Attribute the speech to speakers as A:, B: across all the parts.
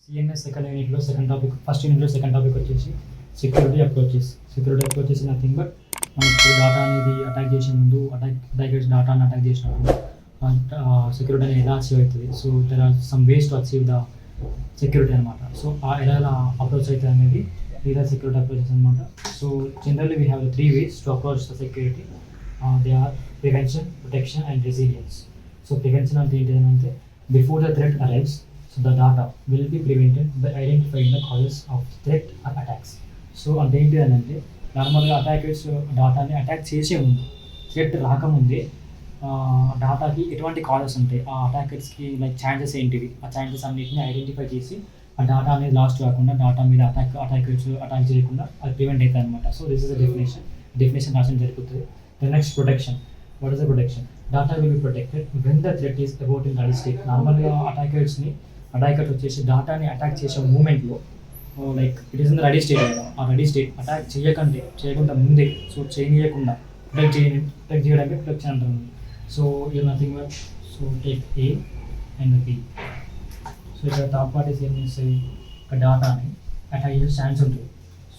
A: CNS second యూనిట్లో second topic, first యూనిట్లో second topic వచ్చేసి security approaches. Security approaches nothing but మనకి data అనేది అటాక్ చేసే ముందు అటాకర్స్ డేటాని అటాక్ చేసినప్పుడు సెక్యూరిటీ అనేది ఎలా అచీవ్ అవుతుంది. So there are some ways to achieve the security అనమాట. సో ఎలా అప్రోచ్ అవుతుంది అనేది these are security approaches అనమాట. So generally we have 3 ways to approach the security. They are prevention, protection and resilience. So prevention అంటే ఏంటంటే before the threat arrives, so the data will be prevented by identifying the causes of threat or attacks. So అంటే ఏంటి అని అంటే నార్మల్గా attackers డేటాని attack చేసే ముందు, థ్రెట్ రాకముందే డేటాకి ఎటువంటి కాజెస్ ఉంటాయి, ఆ అటాకర్స్కి లైక్ ఛాన్సెస్ ఏంటివి, ఆ ఛాన్సెస్ అన్నింటినీ ఐడెంటిఫై చేసి ఆ డేటా అనేది లాస్ట్ కాకుండా డేటా మీద అటాకర్స్ అటాక్ చేయకుండా అది ప్రివెంట్ అవుతుంది అనమాట. So this is the definition రాసిన జరుగుతుంది. The next protection. What is the protection? Data will be protected when the threat is about in ready state. నార్మల్గా అటాకర్స్ వచ్చేసి డేటాని అటాక్ చేసే మూమెంట్లో like it is in the ready state కదా, ఆ ready state attack చేయకుండా ముందే, so చేయకుండా ప్రొటెక్ట్ చేయడానికి ప్రొటెక్షన్ అంటారు. So you nothing but so take A and B. So ఇక్కడ థర్డ్ పార్టీస్ ఏం చేస్తాయి, ఒక డేటాని అటాక్ చేసే ఛాన్స్ ఉంటుంది.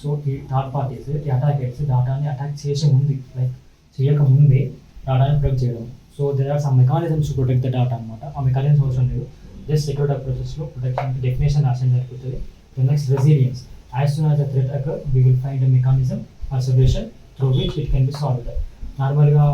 A: సో ఈ థర్డ్ పార్టీస్ ఈ అటాకర్స్ డేటాని అటాక్ చేసే ముందు లైక్ చేయకముందే డేటాని ప్రొటెక్ట్ చేయడం. So there are some mechanisms to protect the data అనమాట. ఆ మెకానిజమ్స్ అవసరం లేదు, జస్ట్ సెక్యూరిటీ అప్రోచెస్లో ప్రొటెక్షన్ డెఫినేషన్ రాసిన జరుగుతుంది. The next resilience. As soon as the threat occur we will find a mechanism or solution through which it can be solved. నార్మల్గా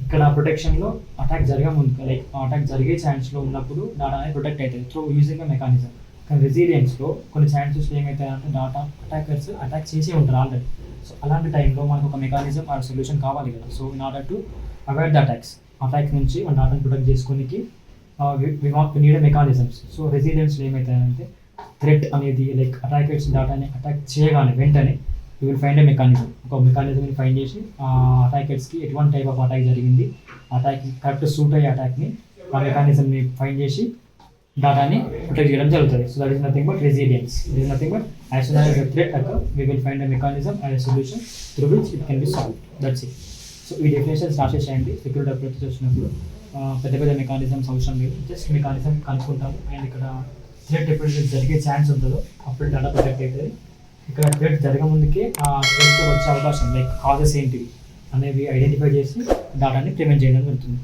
A: ఇక్కడ ప్రొటెక్షన్లో అటాక్ జరగముందు లైక్ అటాక్ జరిగే ఛాన్స్లో ఉన్నప్పుడు డేటా అనేది ప్రొటెక్ట్ అవుతుంది త్రూ యూజింగ్ అ మెకానిజం. కానీ రెసిలియన్స్లో కొన్ని ఛాన్సెస్లో ఏమవుతాయంటే డేటా అటాకర్స్ అటాక్ చేసి ఉంటారు ఆల్రెడీ. సో అలాంటి టైంలో మనకు ఒక మెకానిజం ఆర్ సొల్యూషన్ కావాలి కదా. So in order to avoid the attack నుంచి మన డేటాను ప్రొటెక్ట్ చేసుకోనికి నీడ్ మెకానిజమ్స్. సో రెసిలియన్స్లో ఏమవుతాయంటే థ్రెట్ అనేది లైక్ అటాకర్స్ డేటాని అటాక్ చేయగానే వెంటనే you will find a mechanism. ఒక మెకానిజంని ఫైండ్ చేసి ఆ అటాకర్స్కి ఎటువంటి టైప్ ఆఫ్ అటాక్ జరిగింది, అటాక్కి కరెక్ట్ సూట్ అయ్యే అటాక్ని ఆ మెకానిజంని ఫైండ్ చేసి డేటాని ప్రొటెక్ట్ చేయడం జరుగుతుంది. So that is nothing but resilience. It is nothing but as soon as the threat occur we will find a mechanism and a solution through which it can be solved. That's it. So ఈ definition start చేసేయండి. Security approaches వచ్చినప్పుడు పెద్ద mechanisms అవసరం లేదు, just mechanism కనుక్కుంటాము. And ఇక్కడ threat ఎప్పుడైతే జరిగే ఛాన్స్ ఉంటుందో అప్పుడు డేటా ప్రొటెక్ట్ అవుతుంది. ఇక్కడ థ్రెట్ జరగముందుకే ఆ థ్రెట్ వచ్చే అవకాశం లైక్ కాజెస్ ఏంటివి అనేవి ఐడెంటిఫై చేసి డేటాని ప్రివెంట్ చేయడం జరుగుతుంది.